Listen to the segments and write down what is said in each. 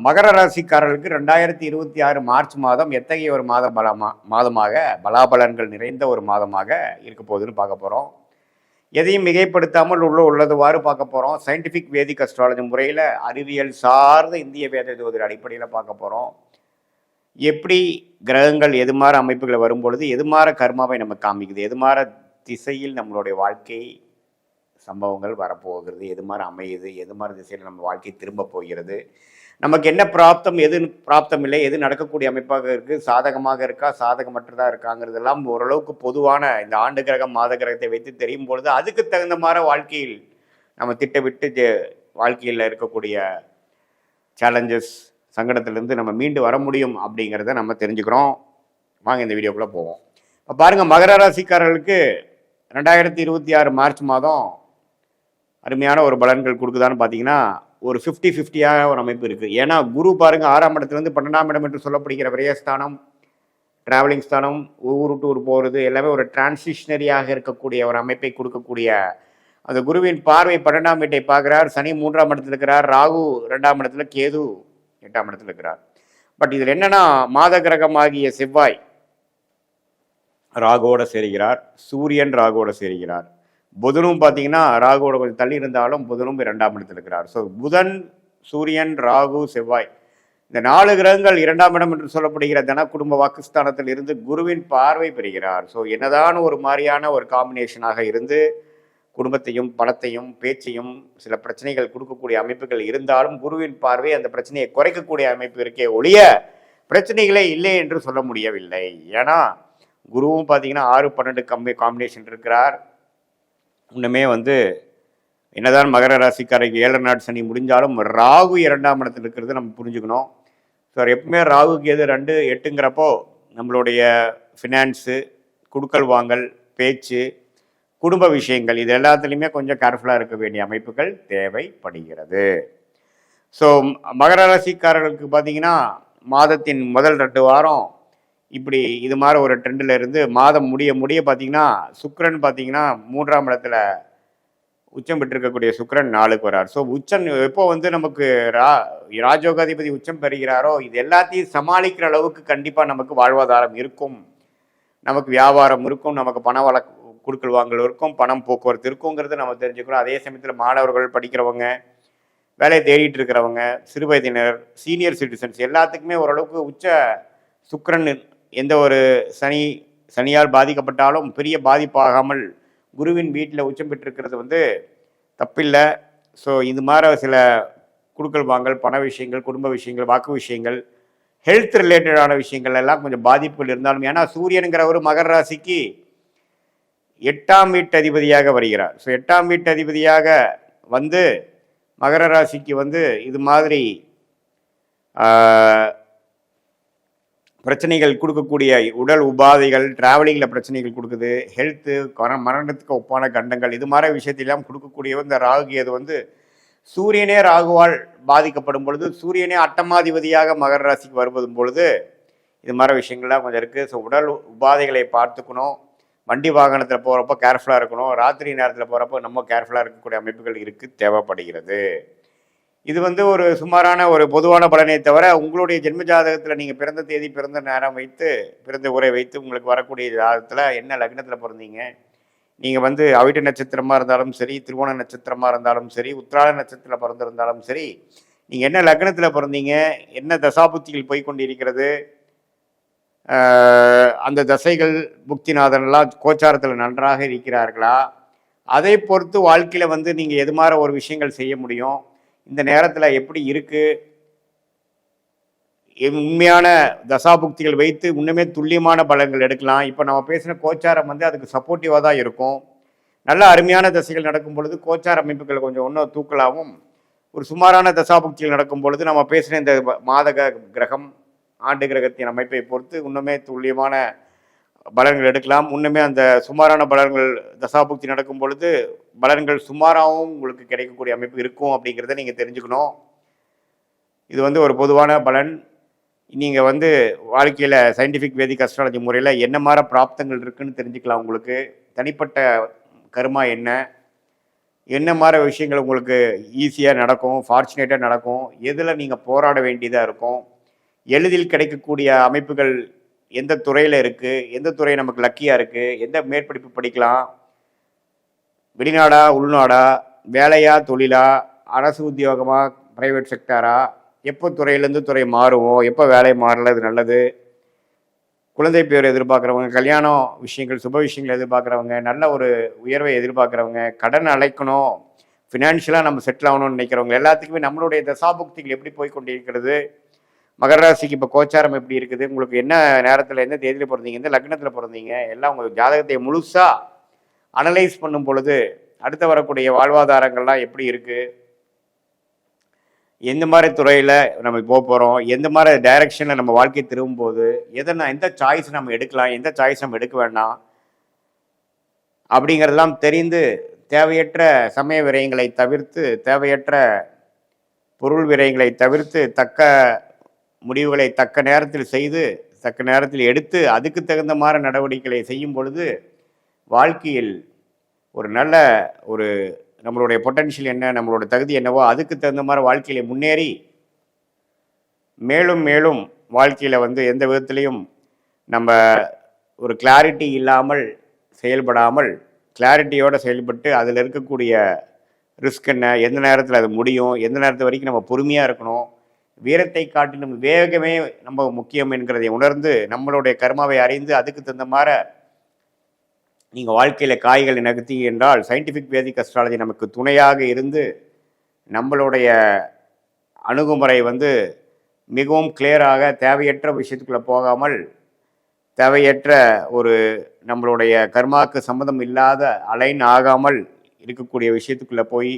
மகர ராசிக்காரர்களுக்கு 2026 மார்ச் மாதம் எத்தகைய ஒரு மாதமாக பலாபலன்கள் நிறைந்த ஒரு மாதமாக இருக்க போகுதுன்னு பார்க்க போகிறோம். எதையும் மிகைப்படுத்தாமல் உள்ளதுவாறு பார்க்க போகிறோம். சயின்டிஃபிக் வேதிக் அஸ்ட்ராலஜி முறையில் அறிவியல் சார்ந்த இந்திய வேத ஜோதிட அடிப்படையில் பார்க்க போகிறோம். எப்படி கிரகங்கள் எதுமாற அமைப்புகளை வரும்பொழுது எதுமாற கர்மாவை நம்ம காமிக்குது, எதுமாற திசையில் நம்மளுடைய வாழ்க்கை சம்பவங்கள் வரப்போகிறது, எதுமாற அமையுது, எதுமாற திசையில் நம்ம வாழ்க்கை திரும்ப போகிறது, நமக்கு என்ன பிராப்தம், எது பிராப்தம் இல்லை, எது நடக்கக்கூடிய அமைப்பாக இருக்குது, சாதகமாக இருக்கா சாதகமற்றதாக இருக்காங்கிறதெல்லாம் ஓரளவுக்கு பொதுவான இந்த ஆண்டு கிரகம் மாத கிரகத்தை வைத்து தெரியும் பொழுது அதுக்கு தகுந்த மாதிரி வாழ்க்கையில் நம்ம திட்டமிட்டு வாழ்க்கையில் இருக்கக்கூடிய சேலஞ்சஸ் சங்கடத்திலேருந்து நம்ம மீண்டு வர முடியும் அப்படிங்கிறத நம்ம தெரிஞ்சுக்கிறோம். வாங்க இந்த வீடியோக்குள்ளே போவோம். இப்போ பாருங்கள், மகர ராசிக்காரர்களுக்கு 2026 மார்ச் மாதம் அருமையான ஒரு பலன்கள் கொடுக்குதான்னு பார்த்தீங்கன்னா ஒரு 50-50 ஒரு அமைப்பு இருக்குது. ஏன்னா குரு பாருங்கள் 6ஆம் இடத்துலேருந்து 12ஆம் இடம் என்று சொல்லப்படுகிற விரயஸ்தானம், டிராவலிங் ஸ்தானம், ஊர் டூர் போகிறது எல்லாமே ஒரு டிரான்சிஷனரியாக இருக்கக்கூடிய ஒரு அமைப்பை கொடுக்கக்கூடிய அந்த குருவின் பார்வை 12ஆம் வீட்டை பார்க்குறார். சனி 3ஆம் இடத்துல இருக்கிறார், ராகு 2ஆம் இடத்துல, கேது 8ஆம் இடத்துல இருக்கிறார். பட் இதில் என்னன்னா மாத கிரகமாகிய செவ்வாய் ராகுவோட சேருகிறார், சூரியன் ராகுவோட சேருகிறார், புதனும் பார்த்தீங்கன்னா ராகுவோட கொஞ்சம் தள்ளி இருந்தாலும் புதனும் 2ஆம் இடத்தில் இருக்கிறார். ஸோ புதன், சூரியன், ராகு, செவ்வாய் இந்த 4 கிரகங்கள் 2ஆம் இடம் என்று சொல்லப்படுகிற தன குடும்ப வாக்குஸ்தானத்தில் இருந்து குருவின் பார்வை பெறுகிறார். ஸோ என்னதான் ஒரு மாதிரியான ஒரு காம்பினேஷனாக இருந்து குடும்பத்தையும் பணத்தையும் பேச்சையும் சில பிரச்சனைகள் கொடுக்கக்கூடிய அமைப்புகள் இருந்தாலும் குருவின் பார்வை அந்த பிரச்சனையை குறைக்கக்கூடிய அமைப்பு இருக்கே ஒழிய பிரச்சனைகளே இல்லை என்று சொல்ல முடியவில்லை. ஏன்னா குருவும் பார்த்தீங்கன்னா 6-12 காம்பினேஷன் இருக்கிறார். இன்னுமே என்னதான் மகர ராசிக்காரருக்கு 7 நாட் சனி முடிஞ்சாலும் ராகு 2ஆம் இடத்துல இருக்கிறது நம்ம புரிஞ்சுக்கணும். ஸோ எப்பவுமே ராகுக்கு எது 2, 8ங்கிறப்போ நம்மளுடைய ஃபினான்ஸு, குடுக்கல் வாங்கல், பேச்சு, குடும்ப விஷயங்கள் இது எல்லாத்துலேயுமே கொஞ்சம் கேர்ஃபுல்லாக இருக்க வேண்டிய அமைப்புகள் தேவைப்படுகிறது. ஸோ மகர ராசிக்காரர்களுக்கு பார்த்தீங்கன்னா மாதத்தின் முதல் 2 வாரம் இப்படி இது மாதிரி ஒரு ட்ரெண்டில் இருந்து மாதம் முடிய பார்த்தீங்கன்னா சுக்கிரன் பார்த்தீங்கன்னா 3ஆம் இடத்துல உச்சம் பெற்றிருக்கக்கூடிய சுக்கிரன் 4க்கு வரார். ஸோ உச்சம் எப்போ நமக்கு ராஜயோகாதிபதி உச்சம் பெறுகிறாரோ இது எல்லாத்தையும் சமாளிக்கிற அளவுக்கு கண்டிப்பாக நமக்கு வாழ்வாதாரம் இருக்கும், நமக்கு வியாபாரம் இருக்கும், நமக்கு பண வழக்கு கொடுக்கல் வாங்கல் இருக்கும், பணம் போக்குவரத்து இருக்குங்கிறது நம்ம தெரிஞ்சுக்கிறோம். அதே சமயத்தில் மாணவர்கள், படிக்கிறவங்க, வேலையை தேடிட்டு இருக்கிறவங்க, சிறுவயதினர், சீனியர் சிட்டிசன்ஸ் எல்லாத்துக்குமே ஓரளவுக்கு உச்ச சுக்கிரன் எந்த ஒரு சனியால் பாதிக்கப்பட்டாலும் பெரிய பாதிப்பாகாமல் குருவின் வீட்டில் உச்சம் பெற்றிருக்கிறது தப்பில்லை. ஸோ இது மாதிரி சில குடுக்கல் வாங்கல், பண விஷயங்கள், குடும்ப விஷயங்கள், வாக்கு விஷயங்கள், ஹெல்த் ரிலேட்டடான விஷயங்கள் எல்லாம் கொஞ்சம் பாதிப்புகள் இருந்தாலும், ஏன்னா சூரியனுங்கிற ஒரு மகர ராசிக்கு 8ஆம் வீட்டு அதிபதியாக வருகிறார். ஸோ 8ஆம் வீட்டு அதிபதியாக மகர ராசிக்கு இது மாதிரி பிரச்சனைகள் கொடுக்கக்கூடிய உடல் உபாதைகள், டிராவலிங்கில் பிரச்சனைகள் கொடுக்குது, ஹெல்த்து, மரணத்துக்கு ஒப்பான கண்டங்கள் இது மாதிரி விஷயத்திலாம் கொடுக்கக்கூடிய இந்த ராகு அது சூரியனே ராகுவால் பாதிக்கப்படும் பொழுது, சூரியனே அட்டமாதிபதியாக மகர ராசிக்கு வருவதும் பொழுது இது மாதிரி விஷயங்கள்லாம் கொஞ்சம் இருக்குது. ஸோ உடல் உபாதைகளை பார்த்துக்கணும், வண்டி வாகனத்தில் போகிறப்போ கேர்ஃபுல்லாக இருக்கணும், ராத்திரி நேரத்தில் போகிறப்போ நம்ம கேர்ஃபுல்லாக இருக்கக்கூடிய அமைப்புகள் இருக்குது, தேவைப்படுகிறது. இது ஒரு சுமாரான ஒரு பொதுவான பலனை தவிர உங்களுடைய ஜென்ம ஜாதகத்தில் நீங்கள் பிறந்த தேதி, பிறந்த நேரம் வைத்து, பிறந்த உரை வைத்து உங்களுக்கு வரக்கூடிய ஜாதகத்தில் என்ன லக்னத்தில் பிறந்தீங்க, நீங்கள் அவிட்ட நட்சத்திரமாக இருந்தாலும் சரி, திருவோண நட்சத்திரமாக இருந்தாலும் சரி, உத்திராட நட்சத்திரத்தில் பிறந்திருந்தாலும் சரி, நீங்கள் என்ன லக்னத்தில் பிறந்தீங்க, என்ன தசாபுத்திகள் போய்கொண்டு இருக்கிறது, அந்த தசைகள் புக்திநாதன்லாம் கோச்சாரத்தில் நன்றாக இருக்கிறார்களா, அதை பொறுத்து வாழ்க்கையில் நீங்கள் எது மாதிரி ஒரு விஷயங்கள் செய்ய முடியும், இந்த நேரத்தில் எப்படி இருக்குது, உண்மையான தசாபுக்திகள் வைத்து இன்னுமே துல்லியமான பலன்கள் எடுக்கலாம். இப்போ நம்ம பேசின கோச்சாரம் அதுக்கு சப்போர்ட்டிவாக தான் இருக்கும். நல்ல அருமையான தசைகள் நடக்கும் பொழுது கோச்சார அமைப்புகள் கொஞ்சம் இன்னும் தூக்கலாகவும், ஒரு சுமாரான தசாபுக்திகள் நடக்கும் பொழுது நம்ம பேசின இந்த மாத கிரகம், ஆண்டு கிரகத்தின் அமைப்பை பொறுத்து இன்னுமே துல்லியமான பலன்கள் எடுக்கலாம். இன்னுமே அந்த சுமாரான பலன்கள் தசாபுக்தி நடக்கும் பொழுது பலன்கள் சுமாராகவும் உங்களுக்கு கிடைக்கக்கூடிய அமைப்பு இருக்கும் அப்படிங்கிறத நீங்கள் தெரிஞ்சுக்கணும். இது ஒரு பொதுவான பலன். நீங்கள் வாழ்க்கையில் சயின்டிஃபிக் வேதிக் அஸ்ட்ராலஜி முறையில் என்ன மாதிரி பிராப்தங்கள் இருக்குதுன்னு தெரிஞ்சுக்கலாம். உங்களுக்கு தனிப்பட்ட கர்மா என்ன, என்ன மாதிரி விஷயங்கள் உங்களுக்கு ஈஸியாக நடக்கும், ஃபார்ச்சுனேட்டாக நடக்கும், எதில் நீங்கள் போராட வேண்டியதாக இருக்கும், எளிதில் கிடைக்கக்கூடிய அமைப்புகள் எந்த துறையில் இருக்குது, எந்த துறை நமக்கு லக்கியாக இருக்குது, எந்த மேற்படிப்பு படிக்கலாம், வெளிநாடா உள்நாடா, வேலையா தொழிலா, அரசு உத்தியோகமா பிரைவேட் செக்டாரா, எப்போ துறையிலேருந்து துறை மாறுவோம், எப்போ வேலை மாறல, இது நல்லது, குழந்தை பேர் எதிர்பார்க்குறவங்க, கல்யாணம் விஷயங்கள் சுப விஷயங்கள் எதிர்பார்க்குறவங்க, நல்ல ஒரு உயர்வை எதிர்பார்க்குறவங்க, கடன் அழைக்கணும், ஃபினான்ஷியலாக நம்ம செட்டில் ஆகணும்னு நினைக்கிறவங்க எல்லாத்துக்குமே நம்மளுடைய தசாபுக்திகள் எப்படி போய் கொண்டிருக்கிறது, மகர ராசிக்கு இப்போ கோச்சாரம் எப்படி இருக்குது, உங்களுக்கு என்ன நேரத்தில் எந்த தேதியில் பிறந்தீங்க, எந்த லக்னத்தில் பிறந்தீங்க, எல்லாம் உங்களுக்கு ஜாதகத்தை முழுசாக அனலைஸ் பண்ணும் பொழுது அடுத்து வரக்கூடிய வாழ்வாதாரங்கள்லாம் எப்படி இருக்குது, எந்த மாதிரி துறையில் நம்ம போக போகிறோம், எந்த மாதிரி டைரக்ஷனில் நம்ம வாழ்க்கை திரும்பும்போது எந்த சாய்ஸ் நம்ம எடுக்கலாம், எந்த சாய்ஸ் நம்ம எடுக்க வேண்டாம் அப்படிங்கிறதெல்லாம் தெரிந்து தேவையற்ற சமய விரயங்களை தவிர்த்து, தேவையற்ற பொருள் விரயங்களை தவிர்த்து, தக்க முடிவுகளை தக்க நேரத்தில் செய்து, தக்க நேரத்தில் எடுத்து, அதுக்கு தகுந்த மாதிரி நடவடிக்கைகளை செய்யும் பொழுது வாழ்க்கையில் ஒரு நல்ல ஒரு நம்மளுடைய பொட்டன்ஷியல் என்ன, நம்மளோட தகுதி என்னவோ அதுக்கு தகுந்த மாதிரி வாழ்க்கையில் முன்னேறி மேலும் மேலும் வாழ்க்கையில் எந்த விதத்துலேயும் நம்ம ஒரு கிளாரிட்டி இல்லாமல் செயல்படாமல் கிளாரிட்டியோடு செயல்பட்டு அதில் இருக்கக்கூடிய ரிஸ்க் என்ன, எந்த நேரத்தில் அது முடியும், எந்த நேரத்து வரைக்கும் நம்ம பொறுமையாக இருக்கணும், வீரத்தை காட்டிலும் வேகமே நம்ம முக்கியம் என்கிறதை உணர்ந்து நம்மளுடைய கர்மாவை அறிந்து அதுக்கு தகுந்த மாதிரி நீங்கள் வாழ்க்கையில் காய்களை நகர்த்தி என்றால் சயின்டிஃபிக் வேதிக் அஸ்ட்ராலஜி நமக்கு துணையாக இருந்து நம்மளுடைய அணுகுமுறை மிகவும் கிளியராக தேவையற்ற விஷயத்துக்குள்ளே போகாமல் தேவையற்ற ஒரு நம்மளுடைய கர்மாவுக்கு சம்மந்தம் இல்லாத அலைன் ஆகாமல் இருக்கக்கூடிய விஷயத்துக்குள்ளே போய்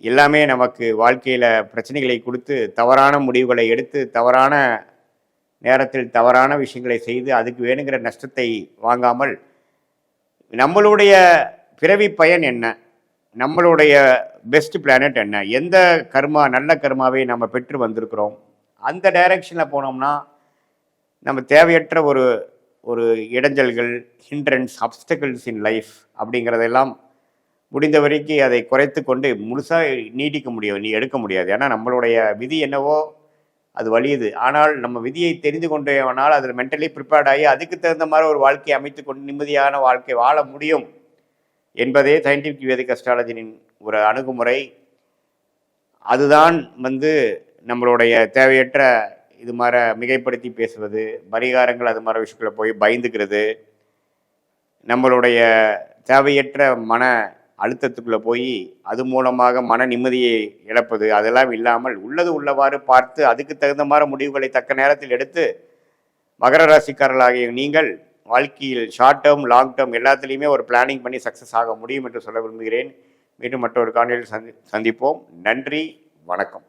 எல்லாமே நமக்கு வாழ்க்கையில் பிரச்சனைகளை கொடுத்து தவறான முடிவுகளை எடுத்து தவறான நேரத்தில் தவறான விஷயங்களை செய்து அதுக்கு வேணுங்கிற நஷ்டத்தை வாங்காமல் நம்மளுடைய பிறவி பயன் என்ன, நம்மளுடைய பெஸ்ட் பிளானட் என்ன, எந்த கர்மா நல்ல கர்மாவை நம்ம பெற்று வந்திருக்கிறோம், அந்த டைரக்ஷனில் போனோம்னா நம்ம தேவையற்ற ஒரு ஒரு இடைஞ்சல்கள், ஹிண்ட்ரன்ஸ், அப்டக்கிள்ஸ் இன் லைஃப் அப்படிங்கிறதெல்லாம் முடிந்த வரைக்கும் அதை குறைத்து கொண்டு முழுசாக நீடிக்க முடியும், எடுக்க முடியாது. ஏன்னா நம்மளுடைய விதி என்னவோ அது வலியுது. ஆனால் நம்ம விதியை தெரிந்து கொண்டேவனால் அதில் மென்டலி ப்ரிப்பேர்ட் ஆகி அதுக்கு தகுந்த மாதிரி ஒரு வாழ்க்கையை அமைத்து கொண்டு நிம்மதியான வாழ்க்கை வாழ முடியும் என்பதே சயின்டிஃபிக் வேதிக் அஸ்ட்ராலஜியின் ஒரு அணுகுமுறை. அதுதான் நம்மளுடைய தேவையற்ற இது மாதிரி மிகைப்படுத்தி பேசுவது, பரிகாரங்கள் அது மாதிரி விஷயங்களை போய் பயந்துக்கிறது, நம்மளுடைய தேவையற்ற மன அழுத்தத்துக்குள்ளே போய் அது மூலமாக மன நிம்மதியை இழப்பது, அதெல்லாம் இல்லாமல் உள்ளது உள்ளவாறு பார்த்து அதுக்கு தகுந்த மாதிரி முடிவுகளை தக்க நேரத்தில் எடுத்து மகர ராசிக்காரர்களாகிய நீங்கள் வாழ்க்கையில் ஷார்ட் டேர்ம் லாங் டேர்ம் எல்லாத்துலேயுமே ஒரு பிளானிங் பண்ணி சக்ஸஸ் ஆக முடியும் என்று சொல்ல விரும்புகிறேன். மீண்டும் மற்றொரு காணொலியில் சந்திப்போம். நன்றி, வணக்கம்.